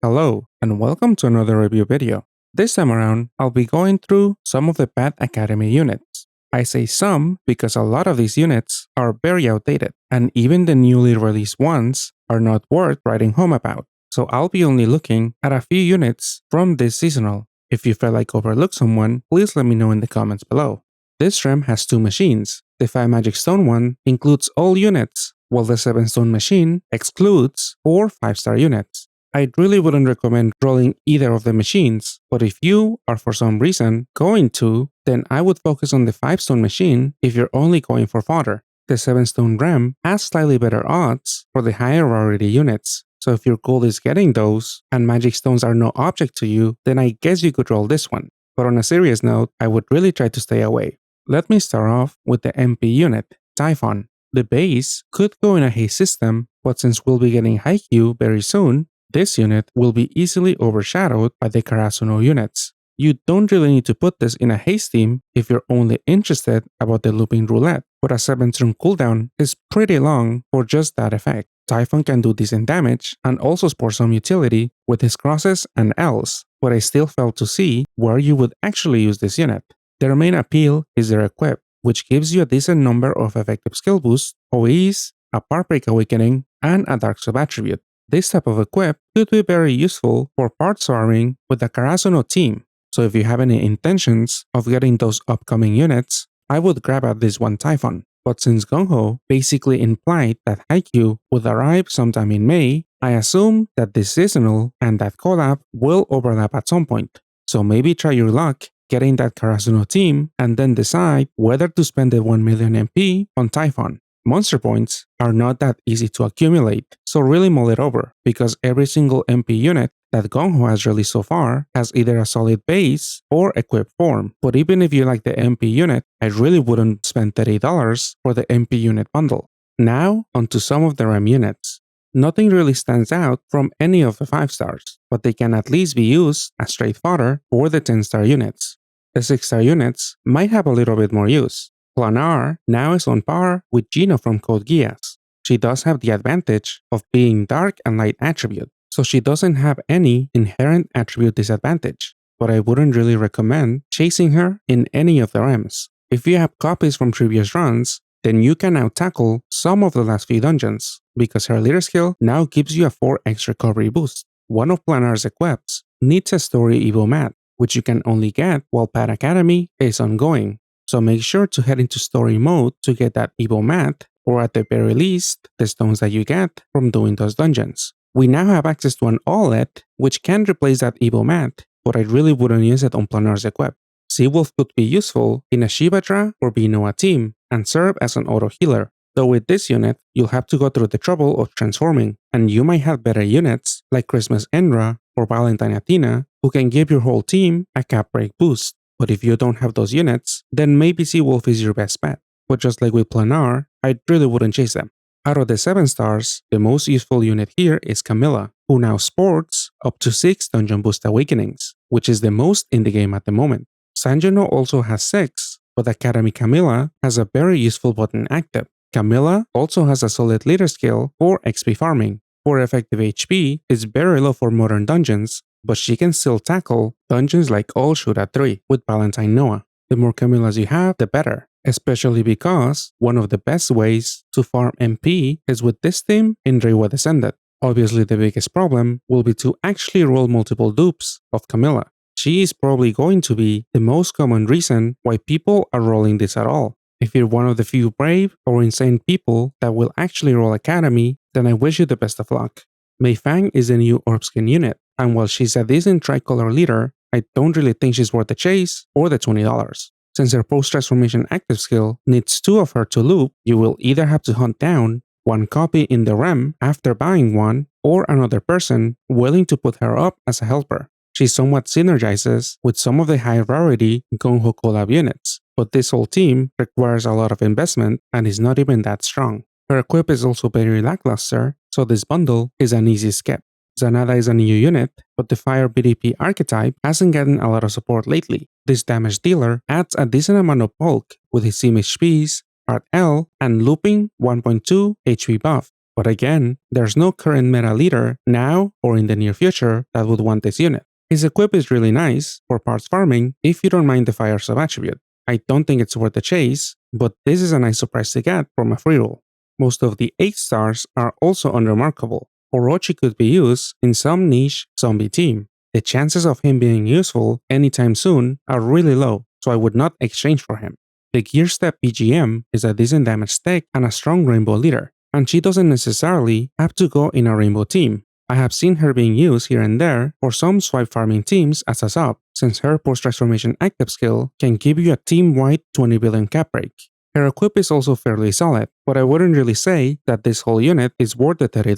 Hello, and welcome to another review video. This time around, I'll be going through some of the Pet Academy units. I say some because a lot of these units are very outdated, and even the newly released ones are not worth writing home about. So I'll be only looking at a few units from this seasonal. If you feel like overlook someone, please let me know in the comments below. This REM has two machines. The 5 Magic Stone one includes all units, while the 7 Stone machine excludes 4 5-star units. I really wouldn't recommend rolling either of the machines, but if you are for some reason going to, then I would focus on the 5-stone machine if you're only going for fodder. The 7-stone REM has slightly better odds for the higher rarity units, so if your goal is getting those and magic stones are no object to you, then I guess you could roll this one. But on a serious note, I would really try to stay away. Let me start off with the MP unit, Typhon. The base could go in a haste system, but since we'll be getting Haikyuu very soon, this unit will be easily overshadowed by the Karasuno units. You don't really need to put this in a haste team if you're only interested about the looping roulette, but a 7-turn cooldown is pretty long for just that effect. Typhon can do decent damage and also sport some utility with his crosses and Ls, but I still fail to see where you would actually use this unit. Their main appeal is their equip, which gives you a decent number of effective skill boosts, OEs, a Part Break Awakening, and a Dark Sub-attribute. This type of equip could be very useful for part swarming with the Karasuno team, so if you have any intentions of getting those upcoming units, I would grab at this one Typhon. But since Gung-Ho basically implied that Haikyuu would arrive sometime in May, I assume that this seasonal and that collab will overlap at some point. So maybe try your luck getting that Karasuno team and then decide whether to spend the 1 million MP on Typhon. Monster points are not that easy to accumulate, so really mull it over, because every single MP unit that Gung-Ho has released so far has either a solid base or equipped form. But even if you like the MP unit, I really wouldn't spend $30 for the MP unit bundle. Now, onto some of the REM units. Nothing really stands out from any of the 5 stars, but they can at least be used as straight fodder for the 10-star units. The 6-star units might have a little bit more use. Planar now is on par with Gino from Code Geass. She does have the advantage of being dark and light attribute, so she doesn't have any inherent attribute disadvantage, but I wouldn't really recommend chasing her in any of the REMs. If you have copies from previous runs, then you can now tackle some of the last few dungeons, because her leader skill now gives you a 4x recovery boost. One of Planar's equips needs a story Evo mat, which you can only get while Pet Academy is ongoing. So make sure to head into story mode to get that Evo mat, or at the very least, the stones that you get from doing those dungeons. We now have access to an Olet, which can replace that Evo mat, but I really wouldn't use it on Planar's equip. Seawolf could be useful in a Shibadra or Menoa team and serve as an auto healer, though with this unit, you'll have to go through the trouble of transforming, and you might have better units like Christmas Endra or Valentine Athena who can give your whole team a cap break boost. But if you don't have those units, then maybe Seawolf is your best bet. But just like with Planar, I really wouldn't chase them. Out of the 7 stars, the most useful unit here is Camilla, who now sports up to 6 Dungeon Boost Awakenings, which is the most in the game at the moment. Sanjuno also has 6, but Academy Camilla has a very useful button active. Camilla also has a solid leader skill for XP farming. For effective HP, it's very low for modern dungeons, but she can still tackle dungeons like All Shoot at 3 with Valentine Noah. The more Camillas you have, the better, especially because one of the best ways to farm MP is with this team in Reiwa Descended. Obviously, the biggest problem will be to actually roll multiple dupes of Camilla. She is probably going to be the most common reason why people are rolling this at all. If you're one of the few brave or insane people that will actually roll Academy, then I wish you the best of luck. Mei Fang is the new Orb Skin unit, and while she's a decent tricolor leader, I don't really think she's worth the chase or the $20. Since her post-transformation active skill needs 2 of her to loop, you will either have to hunt down one copy in the REM after buying one, or another person willing to put her up as a helper. She somewhat synergizes with some of the high rarity Gung-Ho collab units, but this whole team requires a lot of investment and is not even that strong. Her equip is also very lackluster, so this bundle is an easy skip. Sanada is a new unit, but the Fire BDP archetype hasn't gotten a lot of support lately. This damage dealer adds a decent amount of bulk with his Sim HPs, Art L, and looping 1.2 HP buff, But again, there's no current meta leader now or in the near future that would want this unit. His equip is really nice for parts farming if you don't mind the fire sub-attribute. I don't think it's worth the chase, but this is a nice surprise to get from a free roll. Most of the 8 stars are also unremarkable. Orochi could be used in some niche zombie team. The chances of him being useful anytime soon are really low, so I would not exchange for him. The GEARSTEP BGM is a decent damage tech and a strong rainbow leader, and she doesn't necessarily have to go in a rainbow team. I have seen her being used here and there for some swipe farming teams as a sub, since her post-transformation active skill can give you a team-wide 20 billion cap break. Her equip is also fairly solid, but I wouldn't really say that this whole unit is worth the $30.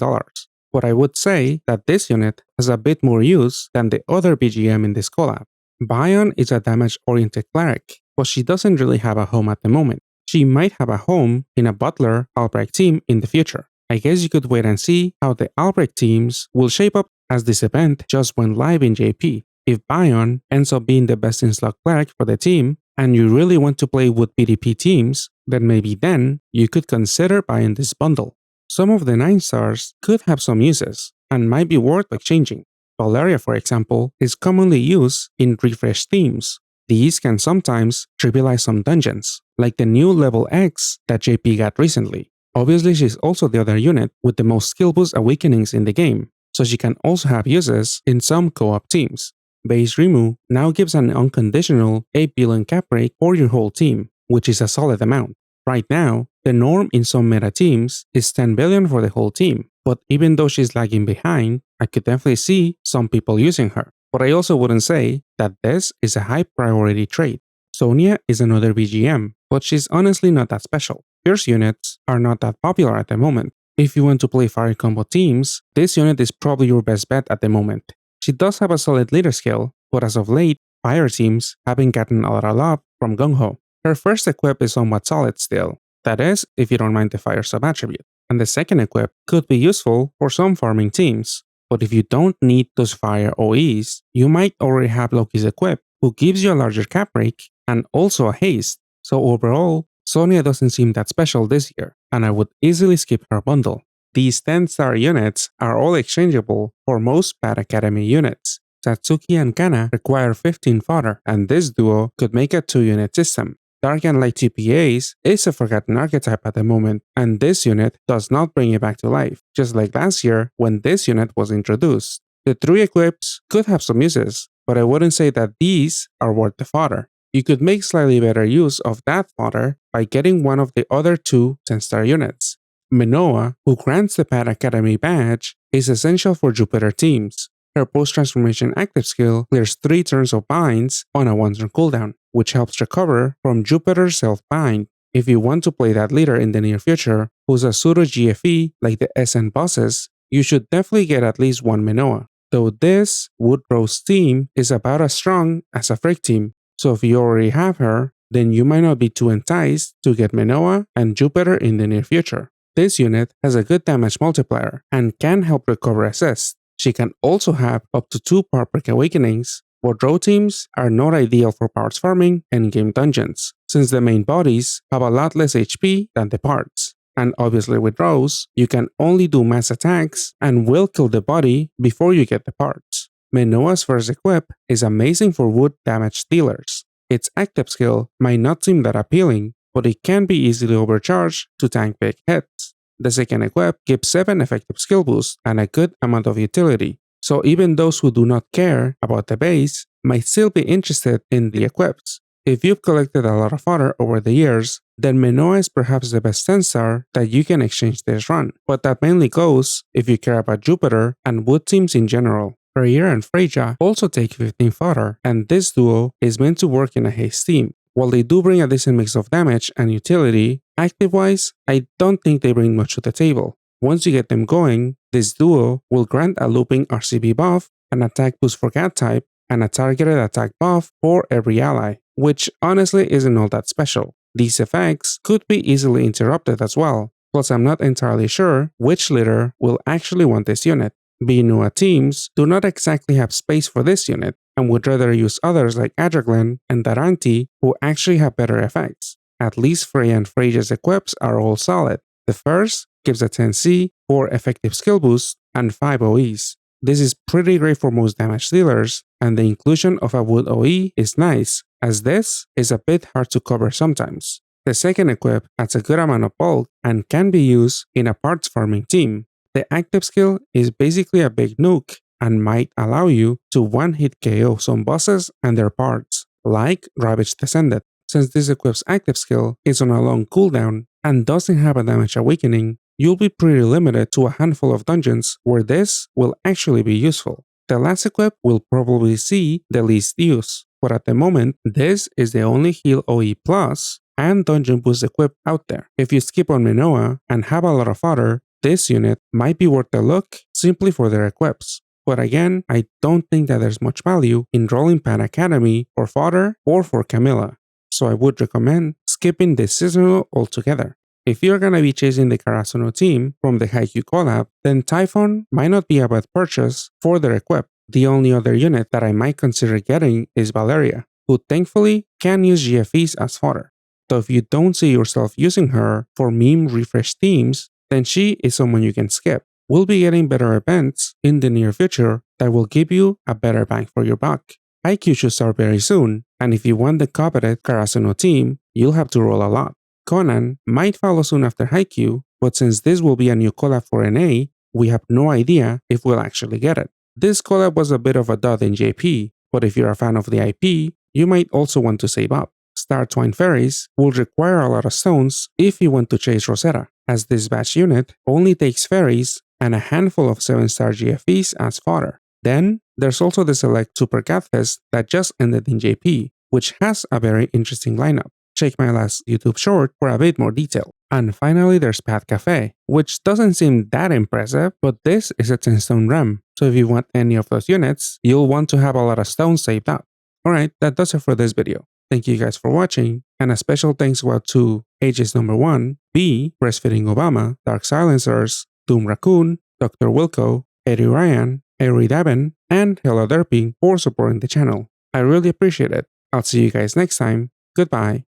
But I would say that this unit has a bit more use than the other BGM in this collab. Vione is a damage-oriented cleric, but she doesn't really have a home at the moment. She might have a home in a Butler Albrecht team in the future. I guess you could wait and see how the Albrecht teams will shape up as this event just went live in JP. If Vione ends up being the best in slot cleric for the team, and you really want to play with PvP teams, then maybe then you could consider buying this bundle. Some of the 9 stars could have some uses, and might be worth exchanging. Valeria, for example, is commonly used in refresh themes. These can sometimes trivialize some dungeons, like the new level X that JP got recently. Obviously, she's also the other unit with the most skill boost awakenings in the game, so she can also have uses in some co-op teams. Base Remu now gives an unconditional 8 billion cap break for your whole team, which is a solid amount. Right now, the norm in some meta teams is 10 billion for the whole team, but even though she's lagging behind, I could definitely see some people using her. But I also wouldn't say that this is a high priority trade. Sonya is another BGM, but she's honestly not that special. Fierce units are not that popular at the moment. If you want to play fire combo teams, this unit is probably your best bet at the moment. She does have a solid leader skill, but as of late, fire teams haven't gotten a lot of love from Gung-Ho. Her first equip is somewhat solid still, that is, if you don't mind the fire sub-attribute, and the second equip could be useful for some farming teams. But if you don't need those fire OEs, you might already have Loki's equip, who gives you a larger cap break and also a haste. So overall, Sonya doesn't seem that special this year, and I would easily skip her bundle. These 10-star units are all exchangeable for most Bad Academy units. Satsuki and Kanna require 15 fodder, and this duo could make a 2-unit system. Dark and Light TPAs is a forgotten archetype at the moment, and this unit does not bring it back to life, just like last year when this unit was introduced. The 3 equips could have some uses, but I wouldn't say that these are worth the fodder. You could make slightly better use of that fodder by getting one of the other 2 10-star units. Menoa, who grants the Bad Academy badge, is essential for Jupiter teams. Her post-transformation active skill clears 3 turns of binds on a 1-turn cooldown, which helps recover from Jupiter's self-bind. If you want to play that leader in the near future, who's a pseudo-GFE like the SN bosses, you should definitely get at least 1 Menoa. Though this Wood Rose team is about as strong as a Freyr team, so if you already have her, then you might not be too enticed to get Menoa and Jupiter in the near future. This unit has a good damage multiplier and can help recover assist. She can also have up to 2 power break awakenings, but row teams are not ideal for parts farming and game dungeons, since the main bodies have a lot less HP than the parts. And obviously with rows, you can only do mass attacks and will kill the body before you get the parts. Menoa's first equip is amazing for wood damage dealers. Its active skill might not seem that appealing, but it can be easily overcharged to tank big hits. The second equip gives 7 effective skill boosts and a good amount of utility, so even those who do not care about the base might still be interested in the equips. If you've collected a lot of fodder over the years, then Menoa is perhaps the best 10-star that you can exchange this run, but that mainly goes if you care about Jupiter and wood teams in general. Freyr and Freyja also take 15 fodder, and this duo is meant to work in a haste team. While they do bring a decent mix of damage and utility, active-wise, I don't think they bring much to the table. Once you get them going, this duo will grant a looping RCB buff, an attack boost for cat type, and a targeted attack buff for every ally, which honestly isn't all that special. These effects could be easily interrupted as well, plus I'm not entirely sure which leader will actually want this unit. Vione teams do not exactly have space for this unit, and would rather use others like Adraglen and Daranti who actually have better effects. At least Freyr and Freyja's equips are all solid, The first gives a 10C for effective skill boost and 5 OEs. This is pretty great for most damage dealers, and the inclusion of a wood OE is nice, as this is a bit hard to cover sometimes. The second equip adds a good amount of bulk and can be used in a parts farming team. The active skill is basically a big nuke and might allow you to one-hit KO some bosses and their parts, like Ravage Descended. Since this equip's active skill is on a long cooldown and doesn't have a damage awakening, you'll be pretty limited to a handful of dungeons where this will actually be useful. The last equip will probably see the least use, but at the moment, this is the only heal OE plus and dungeon boost equip out there. If you skip on Menoa and have a lot of fodder, this unit might be worth a look simply for their equips. But again, I don't think that there's much value in rolling Pad Academy for fodder or for Camilla, so I would recommend skipping this seasonal altogether. If you're gonna be chasing the Karasuno team from the Haikyuu collab, then Typhon might not be a bad purchase for their equip. The only other unit that I might consider getting is Valeria, who thankfully can use GFEs as fodder. So if you don't see yourself using her for meme refresh themes, then she is someone you can skip. We'll be getting better events in the near future that will give you a better bang for your buck. Haikyuu should start very soon, and if you want the coveted Karasuno team, you'll have to roll a lot. Conan might follow soon after Haikyuu, but since this will be a new collab for NA, we have no idea if we'll actually get it. This collab was a bit of a dud in JP, but if you're a fan of the IP, you might also want to save up. Star Twine Fairies will require a lot of stones if you want to chase Rosetta, as this batch unit only takes fairies and a handful of 7-star GFEs as fodder. Then, there's also the Select Super Catfest that just ended in JP, which has a very interesting lineup. Check my last YouTube short for a bit more detail. And finally, there's Path Cafe, which doesn't seem that impressive, but this is a 10-stone REM, so if you want any of those units, you'll want to have a lot of stones saved up. Alright, that does it for this video. Thank you guys for watching, and a special thanks go out to Aegis number 1, B, Breastfeeding Obama, Dark Silencers, Doom Raccoon, Dr. Wilco, Eddie Ryan, Ari Davin, and Hello Derpy for supporting the channel. I really appreciate it. I'll see you guys next time. Goodbye.